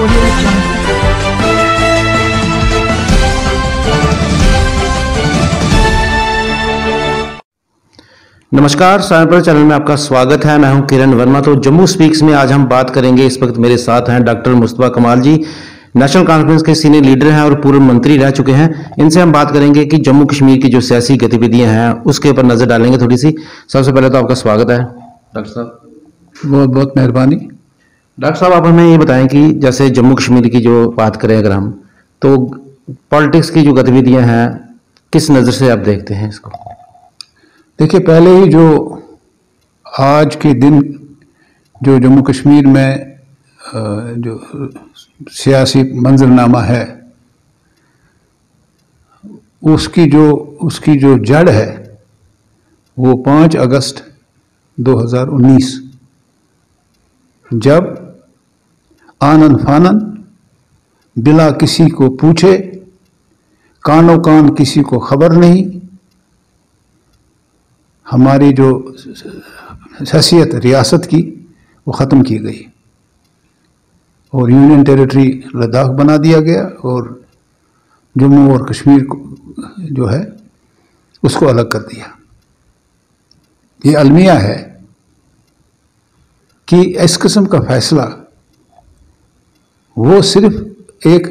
Audio Jungle. नमस्कार, सायंपर channel में आपका स्वागत है। मैं हूं किरण वर्मा। तो जम्मू स्पीक्स में आज हम बात करेंगे। इस वक्त मेरे साथ हैं डॉक्टर मुस्तफा कमाल जी, नेशनल कॉन्फ्रेंस के सीनियर लीडर हैं और पूर्व मंत्री रह चुके हैं। इनसे हम बात करेंगे कि जम्मू कश्मीर की जो सियासी गतिविधियां हैं उसके ऊपर नजर डालेंगे थोड़ी सी। सबसे पहले तो आपका स्वागत है डॉक्टर साहब। बहुत बहुत मेहरबानी। डॉक्टर साहब, आप हमें ये बताएं कि जैसे जम्मू कश्मीर की जो बात करें अगर हम, तो पॉलिटिक्स की जो गतिविधियां हैं किस नज़र से आप देखते हैं इसको? देखिए, पहले ही जो आज के दिन जो जम्मू कश्मीर में जो सियासी मंजरनामा है उसकी जो जड़ है वो 5 अगस्त 2019, जब आनन फानन बिला किसी को पूछे, कानो कान किसी को खबर नहीं, हमारी जो हैसियत रियासत की वो ख़त्म की गई और यूनियन टेरिटरी लद्दाख बना दिया गया और जम्मू और कश्मीर को जो है उसको अलग कर दिया। ये अलमिया है कि इस किस्म का फैसला वो सिर्फ एक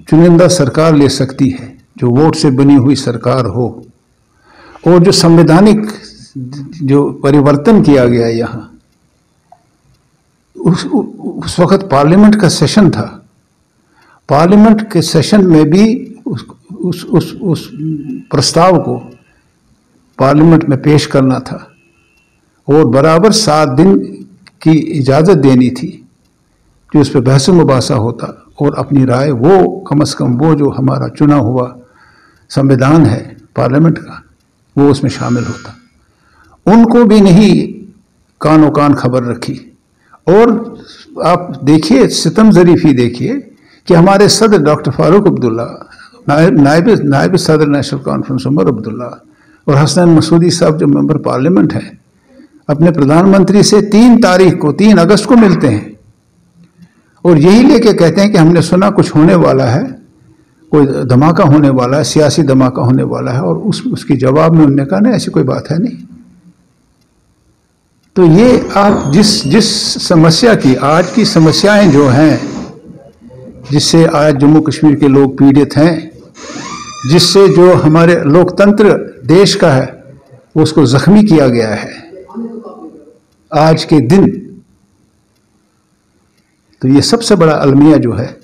चुनिंदा सरकार ले सकती है, जो वोट से बनी हुई सरकार हो। और जो संवैधानिक जो परिवर्तन किया गया यहाँ, उस वक्त पार्लियामेंट का सेशन था। पार्लियामेंट के सेशन में भी उस प्रस्ताव को पार्लियामेंट में पेश करना था और बराबर 7 दिन की इजाज़त देनी थी कि उस पर बहस मुबासा होता और अपनी राय वो कम से कम वो जो हमारा चुना हुआ संविधान है पार्लियामेंट का वो उसमें शामिल होता। उनको भी नहीं कानो कान खबर रखी। और आप देखिए, सितम ज़रीफ़ी देखिए कि हमारे सदर डॉक्टर फारूक अब्दुल्ला, नायब सदर नेशनल कॉन्फ्रेंस उमर अब्दुल्ला और हसन मसूदी साहब जो मेंबर पार्लियामेंट हैं, अपने प्रधानमंत्री से 3 अगस्त को मिलते हैं और यही लेके कहते हैं कि हमने सुना कुछ होने वाला है, कोई धमाका होने वाला है, सियासी धमाका होने वाला है। और उसके जवाब में उन्होंने कहा नहीं, ऐसी कोई बात है नहीं। तो ये आप जिस समस्या की, आज की समस्याएं जो हैं, जिससे आज जम्मू कश्मीर के लोग पीड़ित हैं, जिससे जो हमारे लोकतंत्र देश का है उसको जख्मी किया गया है आज के दिन, तो ये सबसे बड़ा अलमिया जो है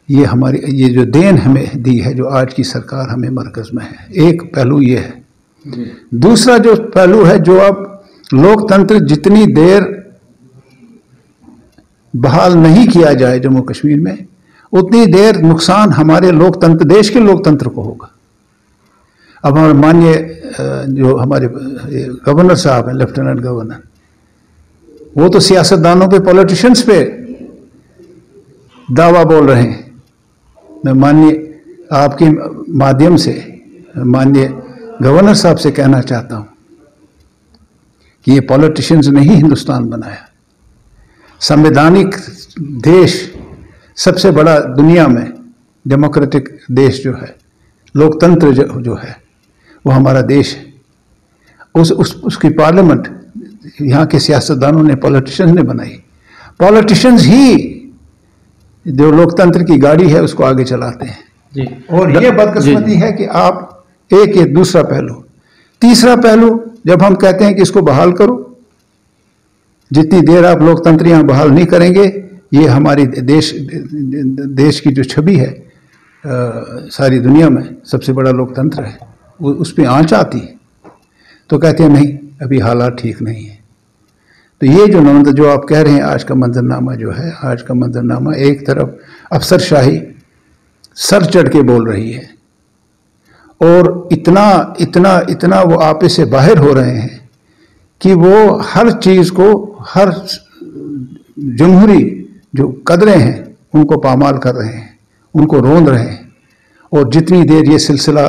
ये हमारी ये जो देन हमें दी है, जो आज की सरकार हमें मरकज में है। एक पहलू ये है। दूसरा जो पहलू है, जो अब लोकतंत्र जितनी देर बहाल नहीं किया जाए जम्मू कश्मीर में, उतनी देर नुकसान हमारे लोकतंत्र, देश के लोकतंत्र को होगा। अब हमारे माननीय जो हमारे गवर्नर साहब हैं, लेफ्टिनेंट गवर्नर, वो तो सियासतदानों पे, पॉलिटिशियंस पे दावा बोल रहे हैं। मैं माननीय आपके माध्यम से माननीय गवर्नर साहब से कहना चाहता हूं कि ये पॉलिटिशियंस ने ही हिंदुस्तान बनाया। संवैधानिक देश, सबसे बड़ा दुनिया में डेमोक्रेटिक देश जो है, लोकतंत्र जो है वो हमारा देश है। उसकी पार्लियामेंट यहाँ के सियासतदानों ने, पॉलिटिशियंस ने बनाई। पॉलिटिशियंस ही जो लोकतंत्र की गाड़ी है उसको आगे चलाते हैं जी। और ये बदकिस्मती है कि आप ये दूसरा पहलू। तीसरा पहलू, जब हम कहते हैं कि इसको बहाल करो, जितनी देर आप लोकतंत्र यहाँ बहाल नहीं करेंगे, ये हमारी देश की जो छवि है सारी दुनिया में सबसे बड़ा लोकतंत्र है, उस पर आंच आती है। तो कहते हैं नहीं, अभी हालात ठीक नहीं है। तो ये जो आप कह रहे हैं, आज का मंजरनामा जो है, आज का मंजरनामा एक तरफ अफसरशाही सर चढ़ के बोल रही है और इतना वो आपे से बाहर हो रहे हैं कि वो हर चीज़ को, हर जमहूरी जो कदरें हैं उनको पामाल कर रहे हैं, उनको रोंद रहे हैं। और जितनी देर ये सिलसिला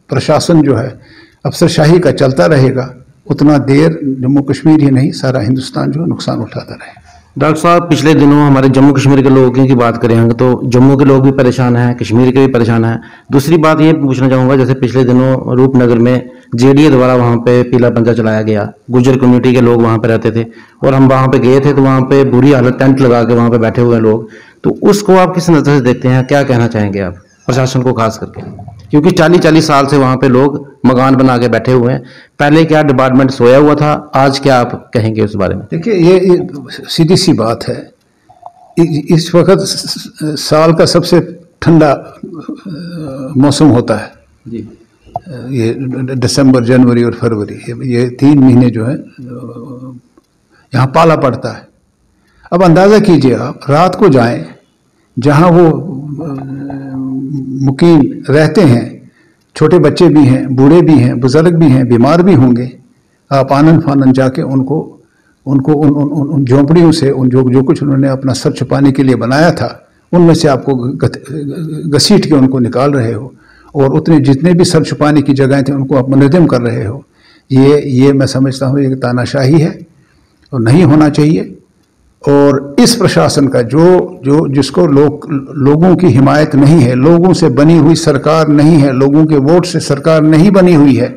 प्रशासन जो है अफसरशाही का चलता रहेगा, उतना देर जम्मू कश्मीर ही नहीं सारा हिंदुस्तान जो नुकसान उठाता रहे। डॉक्टर साहब, पिछले दिनों हमारे जम्मू कश्मीर के लोगों की बात करें हम तो जम्मू के लोग भी परेशान हैं, कश्मीर के भी परेशान हैं। दूसरी बात ये पूछना चाहूँगा, जैसे पिछले दिनों रूपनगर में जेडीए द्वारा वहाँ पे पीला पंजा चलाया गया, गुर्जर कम्युनिटी के लोग वहाँ पे रहते थे और हम वहाँ पे गए थे तो वहाँ पे बुरी हालत, टेंट लगा के वहाँ पे बैठे हुए हैं लोग। तो उसको आप किस नज़र से देखते हैं, क्या कहना चाहेंगे आप प्रशासन को खास करके, क्योंकि 40-40 साल से वहाँ पे लोग मकान बना के बैठे हुए हैं। पहले क्या डिपार्टमेंट सोया हुआ था, आज क्या आप कहेंगे उस बारे में? देखिए, ये सीधी सी बात है। इस वक्त साल का सबसे ठंडा मौसम होता है जी। ये दिसंबर, जनवरी और फरवरी, ये 3 महीने जो है यहाँ पाला पड़ता है। अब अंदाज़ा कीजिए, आप रात को जाएं जहाँ वो मुकीम रहते हैं, छोटे बच्चे भी हैं, बूढ़े भी हैं, बुज़ुर्ग भी हैं, बीमार भी होंगे। आप आनन फानन जाके उनको उन झोंपड़ियों से जो कुछ उन्होंने अपना सर छुपाने के लिए बनाया था, उनमें से आपको घसीट के उनको निकाल रहे हो और उतने जितने भी सर छुपाने की जगहें थी उनको आप मुनहदम कर रहे हो। ये मैं समझता हूँ एक तानाशाही है और नहीं होना चाहिए। और इस प्रशासन का जिसको लोगों की हिमायत नहीं है, लोगों से बनी हुई सरकार नहीं है, लोगों के वोट से सरकार नहीं बनी हुई है,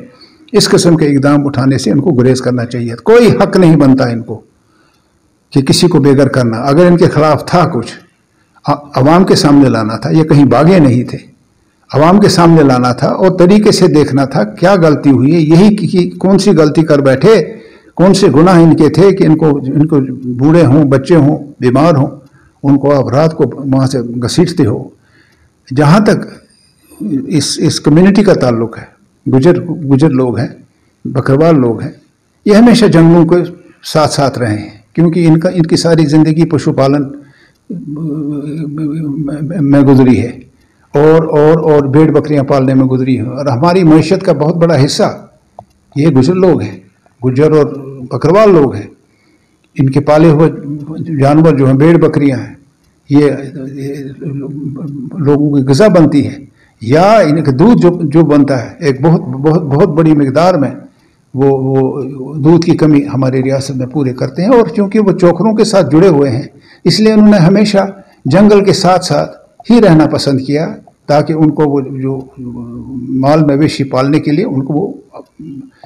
इस किस्म के इकदाम उठाने से इनको गुरेज करना चाहिए। कोई हक नहीं बनता इनको कि किसी को बेघर करना। अगर इनके खिलाफ था कुछ, अवाम के सामने लाना था, ये कहीं भागे नहीं थे, अवाम के सामने लाना था और तरीके से देखना था क्या गलती हुई है, यही कि कौन सी गलती कर बैठे, कौन से गुनाह इनके थे कि इनको बूढ़े हों, बच्चे हों, बीमार हों, उनको आप रात को वहाँ से घसीटते हो। जहाँ तक इस कम्युनिटी का ताल्लुक है, गुजर लोग हैं, बकरवाल लोग हैं, ये हमेशा जंगलों के साथ साथ रहे हैं, क्योंकि इनकी सारी ज़िंदगी पशुपालन में गुजरी है और भेड़ बकरियां पालने में गुजरी है। और हमारी मईशत का बहुत बड़ा हिस्सा ये गुजर लोग हैं, गुजर और बकरवाल लोग हैं। इनके पाले हुए जानवर जो हैं, भेड़ बकरियां हैं, ये लोगों की ग़िज़ा बनती है, या इनका दूध जो बनता है एक बहुत बड़ी मिकदार में, वो दूध की कमी हमारी रियासत में पूरे करते हैं। और चूँकि वो चोकरों के साथ जुड़े हुए हैं, इसलिए उन्होंने हमेशा जंगल के साथ साथ ही रहना पसंद किया, ताकि उनको वो जो माल मवेशी पालने के लिए उनको वो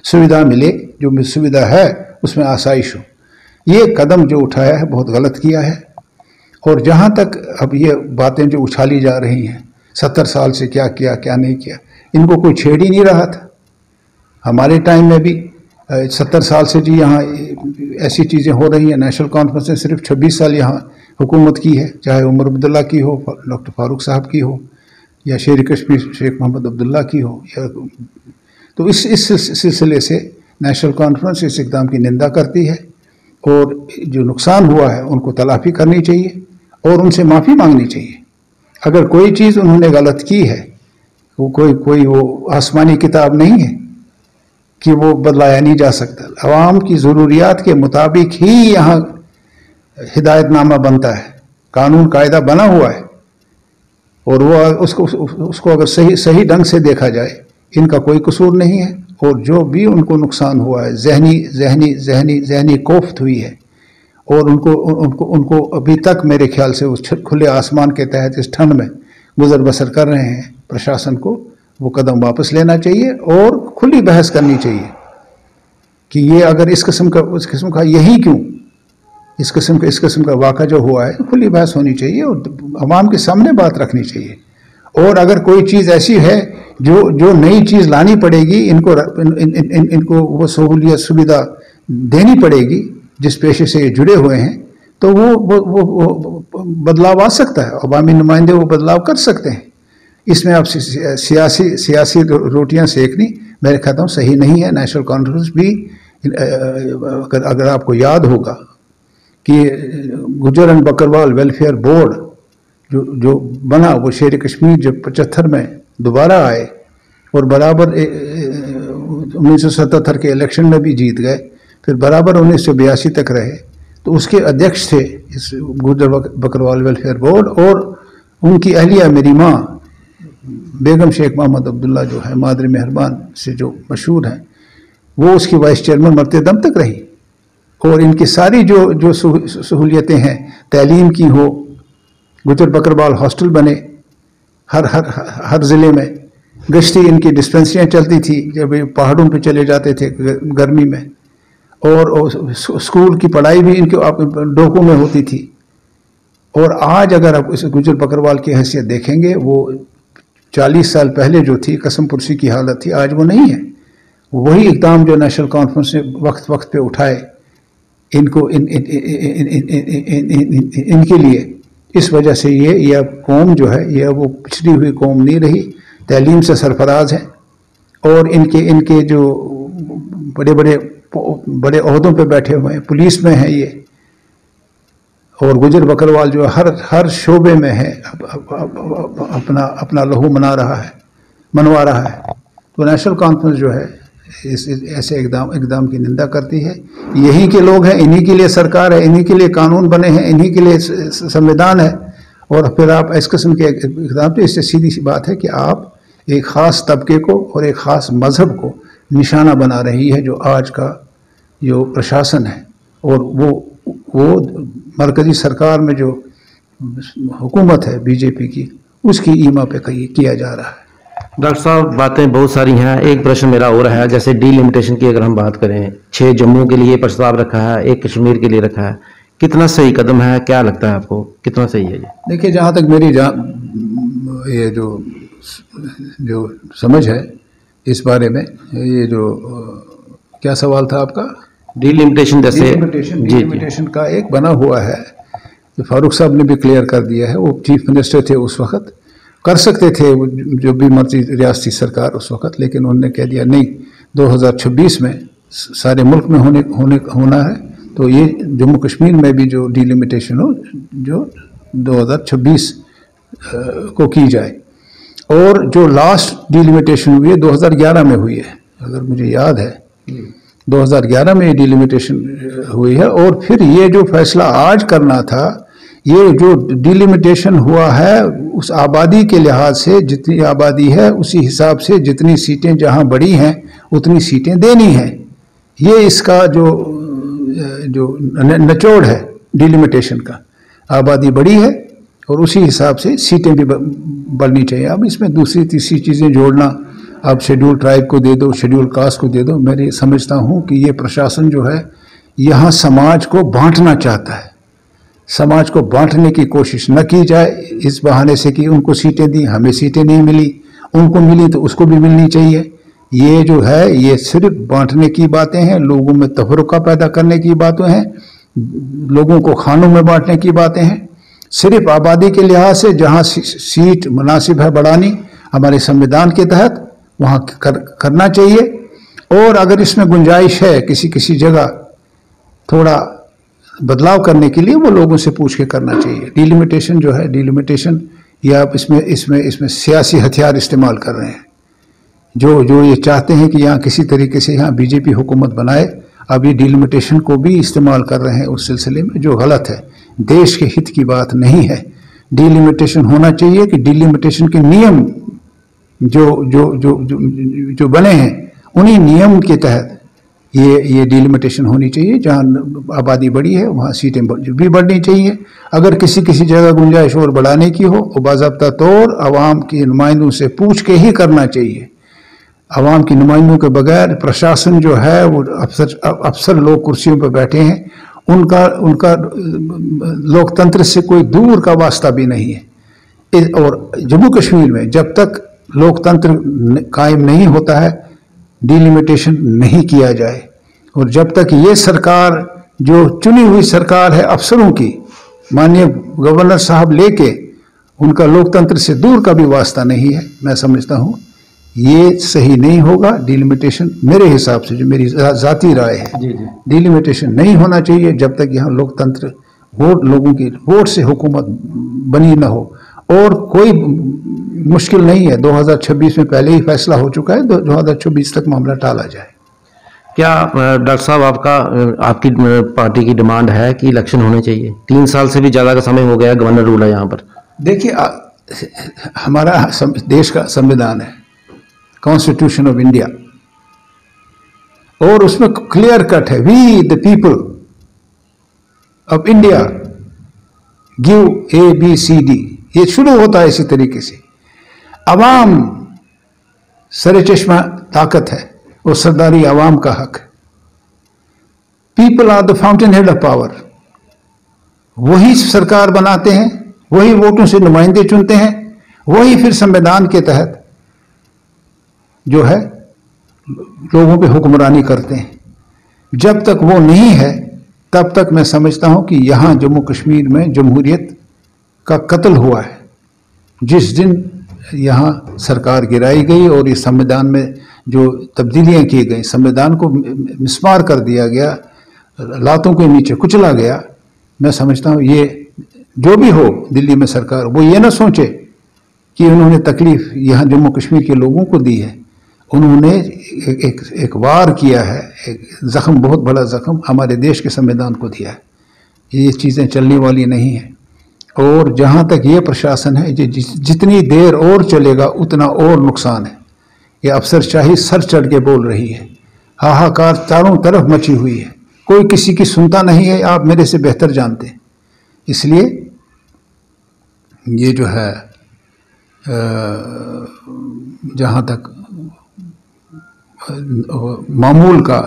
सुविधा मिले, जो सुविधा है उसमें आसाइश हो। ये कदम जो उठाया है बहुत गलत किया है। और जहाँ तक अब ये बातें जो उछाली जा रही हैं, 70 साल से क्या किया क्या नहीं किया, इनको कोई छेड़ ही नहीं रहा था। हमारे टाइम में भी 70 साल से जी यहाँ ऐसी चीज़ें हो रही हैं। नेशनल कॉन्फ्रेंस ने सिर्फ 26 साल यहाँ हुकूमत की है, चाहे उमर अब्दुल्ला की हो, डॉक्टर फारूक साहब की हो, या शेर कश्मीर शेख मोहम्मद अब्दुल्ला की हो। या तो इस सिलसिले से नेशनल कॉन्फ्रेंस इस इक़दाम की निंदा करती है और जो नुकसान हुआ है उनको तलाफ़ी करनी चाहिए और उनसे माफ़ी मांगनी चाहिए। अगर कोई चीज़ उन्होंने गलत की है, वो कोई वो आसमानी किताब नहीं है कि वो बदलाया नहीं जा सकता। अवाम की ज़रूरियात के मुताबिक ही यहाँ हिदायतनामा बनता है, कानून कायदा बना हुआ है, और वो उसको अगर सही ढंग से देखा जाए, इनका कोई कसूर नहीं है। और जो भी उनको नुकसान हुआ है, जहनी कोफ्त हुई है, और उनको अभी तक मेरे ख्याल से उस खुले आसमान के तहत इस ठंड में गुजर बसर कर रहे हैं। प्रशासन को वो कदम वापस लेना चाहिए और खुली बहस करनी चाहिए कि ये अगर इस किस्म का यही क्यों इस किस्म का वाक़ा जो हुआ है, तो खुली बहस होनी चाहिए और अवाम के सामने बात रखनी चाहिए। और अगर कोई चीज़ ऐसी है जो नई चीज़ लानी पड़ेगी, इनको वो सहूलियत सुविधा देनी पड़ेगी जिस पेशे से ये जुड़े हुए हैं, तो वो बदलाव आ सकता है। अवामी नुमाइंदे वो बदलाव कर सकते हैं। इसमें आप सियासी रोटियां सेकनी मेरे ख्याल में सही नहीं है। नेशनल कॉन्फ्रेंस भी अगर आपको याद होगा कि गुजर एंड बकरवाल वेलफेयर बोर्ड जो बना, वो शेर कश्मीर जब 75 में दोबारा आए और बराबर 1977 के इलेक्शन में भी जीत गए, फिर बराबर 1982 तक रहे, तो उसके अध्यक्ष थे इस गुजर बकरवाल वेलफेयर बोर्ड। और उनकी अहलिया मेरी माँ बेगम शेख मोहम्मद अब्दुल्ला जो है, मादर मेहरबान से जो मशहूर हैं, वो उसकी वाइस चेयरमैन मरते दम तक रही। اور ان کی ساری جو سہولیتیں ہیں تعلیم کی ہو، گجر بکروال ہاسٹل بنے ہر ضلع میں، گشتی ان کی ڈسپنسریاں چلتی تھی جب یہ پہاڑوں پہ چلے جاتے تھے گرمی میں، اور اسکول کی پڑھائی بھی ان کے ڈوکوں میں ہوتی تھی. اور آج اگر آپ اس گجر بکروال کی حیثیت دیکھیں گے، وہ 40 سال پہلے جو تھی قسم پرسی کی حالت تھی، آج وہ نہیں ہے. وہی اقدام جو نیشنل کانفرنس نے وقت پہ اٹھائے ان کو ان کے لیے، اس وجہ سے یہ قوم جو ہے یہ وہ پچھڑی ہوئی قوم نہیں رہی، تعلیم سے سرفراز ہے. اور ان کے جو بڑے عہدوں پہ بیٹھے ہوئے ہیں، پولیس میں ہیں یہ، اور گجر بکروال جو ہر شعبے میں ہے، اپنا لہو منوا رہا ہے. تو نیشنل کانفرنس جو ہے ایسے اقدام کی نندا کرتی ہے. یہی کے لوگ ہیں، انہی کے لیے سرکار ہے، انہی کے لیے قانون بنے ہیں، انہی کے لیے سنویدھان ہے. اور پھر آپ اس قسم کے اقدام، تو اس سے سیدھی سی بات ہے کہ آپ ایک خاص طبقے کو اور ایک خاص مذہب کو نشانہ بنا رہی ہے، جو آج کا جو پرشاسن ہے اور وہ مرکزی سرکار میں جو حکومت ہے بی جے پی کی، اس کی ایما پہ کیا جا رہا ہے. ڈاکٹر صاحب باتیں بہت ساری ہیں، ایک پرشن میرا اور ہے، جیسے ڈی لمیٹیشن کی اگر ہم بات کریں، 6 جموں کے لیے پرستاو رکھا ہے، 1 کشمیر کے لیے رکھا ہے، کتنا صحیح قدم ہے؟ کیا لگتا ہے آپ کو کتنا صحیح ہے یہ؟ دیکھیے، جہاں تک میری یہ جو سمجھ ہے اس بارے میں، یہ جو کیا سوال تھا آپ کا؟ ڈی لمیٹیشن جیسے ڈی لمیٹیشن کا ایک بنا ہوا ہے، فاروق صاحب نے بھی کلیئر کر دیا ہے. وہ چیف منسٹر تھے اس وقت، کر سکتے تھے جو بھی مرضی ریاستی سرکار اس وقت، لیکن انہوں نے کہہ دیا نہیں، 2026 میں سارے ملک میں ہونا ہے. تو یہ جموں کشمیر میں بھی جو ڈی لمیٹیشن ہو، جو 2026 کو کی جائے. اور جو لاسٹ ڈی لمیٹیشن ہوئی ہے 2011 میں ہوئی ہے، اگر مجھے یاد ہے 2011 میں یہ ڈی لمیٹیشن ہوئی ہے. اور پھر یہ جو فیصلہ آج کرنا تھا، یہ جو ڈی لمیٹیشن ہوا ہے اس آبادی کے لحاظ سے، جتنی آبادی ہے اسی حساب سے جتنی سیٹیں جہاں بڑی ہیں اتنی سیٹیں دینی ہیں. یہ اس کا جو نچوڑ ہے ڈی لمیٹیشن کا. آبادی بڑی ہے اور اسی حساب سے سیٹیں بھی بڑھنی چاہیے. اب اس میں دوسری تیسری چیزیں جوڑنا، اب شیڈول ٹرائب کو دے دو، شیڈول کاسٹ کو دے دو، میں سمجھتا ہوں کہ یہ پرشاسن جو ہے یہاں سماج کو بانٹنا چاہتا ہے. سماج کو بانٹنے کی کوشش نہ کی جائے اس بہانے سے کہ ان کو سیٹیں دی، ہمیں سیٹیں نہیں ملی، ان کو ملی تو اس کو بھی ملنی چاہیے. یہ جو ہے یہ صرف بانٹنے کی باتیں ہیں، لوگوں میں تفرقہ پیدا کرنے کی باتیں ہیں، لوگوں کو خانوں میں بانٹنے کی باتیں ہیں. صرف آبادی کے لحاظ سے جہاں سیٹ مناسب ہے بڑھانی ہمارے سنویدھان کے تحت، وہاں کرنا چاہیے. اور اگر اس میں گنجائش ہے کسی جگہ تھوڑا بدلاؤ کرنے کے لیے، وہ لوگوں سے پوچھ کے کرنا چاہیے. ڈی لمیٹیشن جو ہے، ڈی لمیٹیشن یہ آپ اس میں سیاسی ہتھیار استعمال کر رہے ہیں. جو یہ چاہتے ہیں کہ یہاں کسی طریقے سے یہاں بی جے پی حکومت بنائے، اب یہ ڈی لمیٹیشن کو بھی استعمال کر رہے ہیں اس سلسلے میں، جو غلط ہے. دیش کے ہت کی بات نہیں ہے. ڈی لمیٹیشن ہونا چاہیے کہ ڈی لمیٹیشن کے نیم جو بنے ہیں انہی نیم کے تحت یہ ڈی لمیٹیشن ہونی چاہیے. جہاں آبادی بڑی ہے وہاں سیٹیں بھی بڑھنی چاہیے. اگر کسی جگہ گنجائش اور بڑھانے کی ہو، وہ باضابطہ طور عوام کے نمائندوں سے پوچھ کے ہی کرنا چاہیے. عوام کی نمائندوں کے بغیر پرشاسن جو ہے وہ افسر لوگ کرسیوں پہ بیٹھے ہیں، ان کا لوکتنتر سے کوئی دور کا واسطہ بھی نہیں ہے. اور جموں کشمیر میں جب تک لوکتنتر قائم نہیں ہوتا ہے، ڈی لمیٹیشن نہیں کیا جائے. اور جب تک یہ سرکار جو چنی ہوئی سرکار ہے افسروں کی، مانیہ گورنر صاحب لے کے، ان کا لوکتنتر سے دور کا بھی واسطہ نہیں ہے، میں سمجھتا ہوں یہ صحیح نہیں ہوگا. ڈی لمیٹیشن میرے حساب سے، جو میری ذاتی رائے ہے، ڈی لمیٹیشن نہیں ہونا چاہیے جب تک یہاں لوکتنتر لوگوں کی ووٹ سے حکومت بنی نہ ہو. اور کوئی مشکل نہیں ہے، 2026 میں پہلے ہی فیصلہ ہو چکا ہے، 2026 تک معاملہ ٹالا جائے. کیا ڈاکٹر صاحب آپ کی پارٹی کی ڈیمانڈ ہے کہ الیکشن ہونے چاہیے؟ 3 سال سے بھی زیادہ کا سمے ہو گیا ہے، گورنر رول ہے یہاں پر. دیکھیے، ہمارا دیش کا سنویدھان ہے، کانسٹیٹیوشن آف انڈیا، اور اس میں کلیئر کٹ ہے، وی دا پیپل अब इंडिया गिव ABCD, ये शुरू होता है इसी तरीके से। अवाम सरे चश्मा ताकत है और सरदारी अवाम का हक है। People are the fountainhead of power. वही सरकार बनाते हैं, वही वोटों से नुमाइंदे चुनते हैं, वही फिर संविधान के तहत जो है लोगों पे हुक्मरानी करते हैं। जब तक वो नहीं है तब तक मैं समझता हूं कि यहां जम्मू कश्मीर में जमहूरियत का कत्ल हुआ है। जिस दिन यहाँ सरकार गिराई गई और इस संविधान में जो तब्दीलियां की गई, संविधान को मिसमार कर दिया गया, लातों के नीचे कुचला गया, मैं समझता हूँ ये जो भी हो दिल्ली में सरकार, वो ये ना सोचे कि उन्होंने तकलीफ यहाँ जम्मू कश्मीर के लोगों को दी है। उन्होंने एक वार किया है, एक जख्म, बहुत बड़ा जख्म हमारे देश के संविधान को दिया है। ये चीज़ें चलने वाली नहीं हैं। और जहाँ तक ये प्रशासन है, जितनी देर और चलेगा उतना और नुकसान है। ये अफसरशाही सर चढ़ के बोल रही है, हाहाकार चारों तरफ मची हुई है, कोई किसी की सुनता नहीं है, आप मेरे से बेहतर जानते हैं। इसलिए ये जो है जहाँ तक मामूल का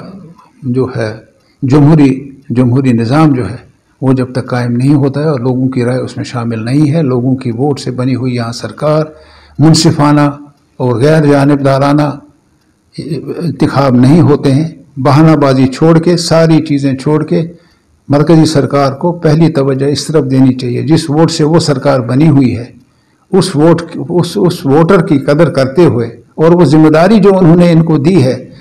जो है जमहूरी निज़ाम जो है वो जब तक कायम नहीं होता है और लोगों की राय उसमें शामिल नहीं है, लोगों की वोट से बनी हुई यहाँ सरकार मुनसिफाना और गैर जानिबदाराना इंतखाब नहीं होते हैं, बहानाबाजी छोड़ के, सारी चीज़ें छोड़ के मरकज़ी सरकार को पहली तवज्जो इस तरफ देनी चाहिए। जिस वोट से वो सरकार बनी हुई है उस वोटर की कदर करते हुए और वो जिम्मेदारी जो उन्होंने इनको दी है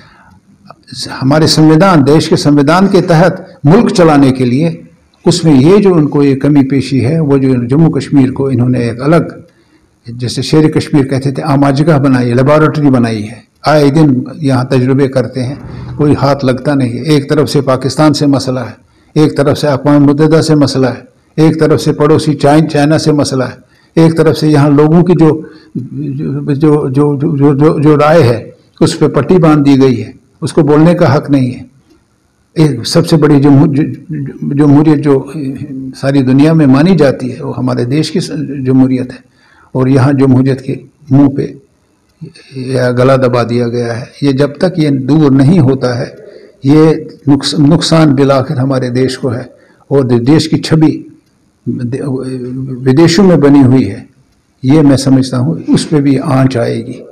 हमारे संविधान, देश के संविधान के तहत मुल्क चलाने के लिए, उसमें ये जो उनको ये कमी पेशी है, वो जो जम्मू कश्मीर को इन्होंने एक अलग, जैसे शेर कश्मीर कहते थे, आमाजगह बनाई, लेबॉरेटरी बनाई है। आए दिन यहाँ तजुर्बे करते हैं, कोई हाथ लगता नहीं है। एक तरफ से पाकिस्तान से मसला है, एक तरफ से अक़वाम मुत्तहिदा से मसला है, एक तरफ से पड़ोसी चाइना से मसला है, एक तरफ से यहाँ लोगों की जो राय है उस पर पट्टी बांध दी गई है, उसको बोलने का हक नहीं है। एक सबसे बड़ी जमहूरियत जो सारी दुनिया में मानी जाती है वो हमारे देश की जमहूरियत है, और यहाँ जमहूरियत के मुंह पे या गला दबा दिया गया है। ये जब तक ये दूर नहीं होता है, ये नुकसान बिलाखिर हमारे देश को है, और देश की छवि विदेशों में बनी हुई है, ये मैं समझता हूँ उस पर भी आंच आएगी।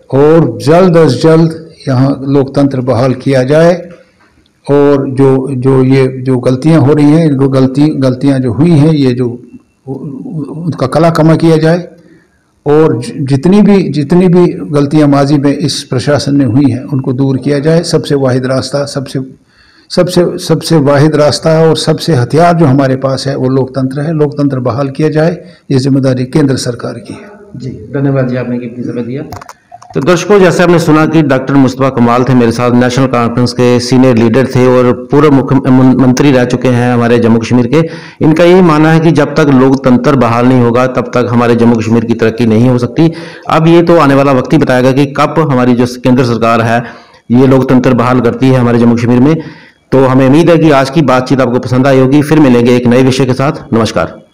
और जल्द अज जल्द यहाँ लोकतंत्र बहाल किया जाए, और जो गलतियाँ हो रही हैं, इनको गलतियाँ जो हुई हैं, ये जो उनका कला कमा किया जाए, और जितनी भी गलतियाँ माजी में इस प्रशासन ने हुई हैं उनको दूर किया जाए। सबसे वाहिद रास्ता सबसे वाहिद रास्ता और सबसे हथियार जो हमारे पास है वो लोकतंत्र है। लोकतंत्र बहाल किया जाए, ये जिम्मेदारी केंद्र सरकार की है। जी धन्यवाद जी, आपने कीमती समय दिया। तो दर्शकों, जैसे आपने सुना कि डॉक्टर मुस्तफा कमाल थे मेरे साथ, नेशनल कॉन्फ्रेंस के सीनियर लीडर थे और पूर्व मुख्यमंत्री रह चुके हैं हमारे जम्मू कश्मीर के। इनका यही मानना है कि जब तक लोकतंत्र बहाल नहीं होगा तब तक हमारे जम्मू कश्मीर की तरक्की नहीं हो सकती। अब ये तो आने वाला वक्त ही बताएगा कि कब हमारी जो केंद्र सरकार है ये लोकतंत्र बहाल करती है हमारे जम्मू कश्मीर में। तो हमें उम्मीद है कि आज की बातचीत आपको पसंद आई होगी। फिर मिलेंगे एक नए विषय के साथ। नमस्कार।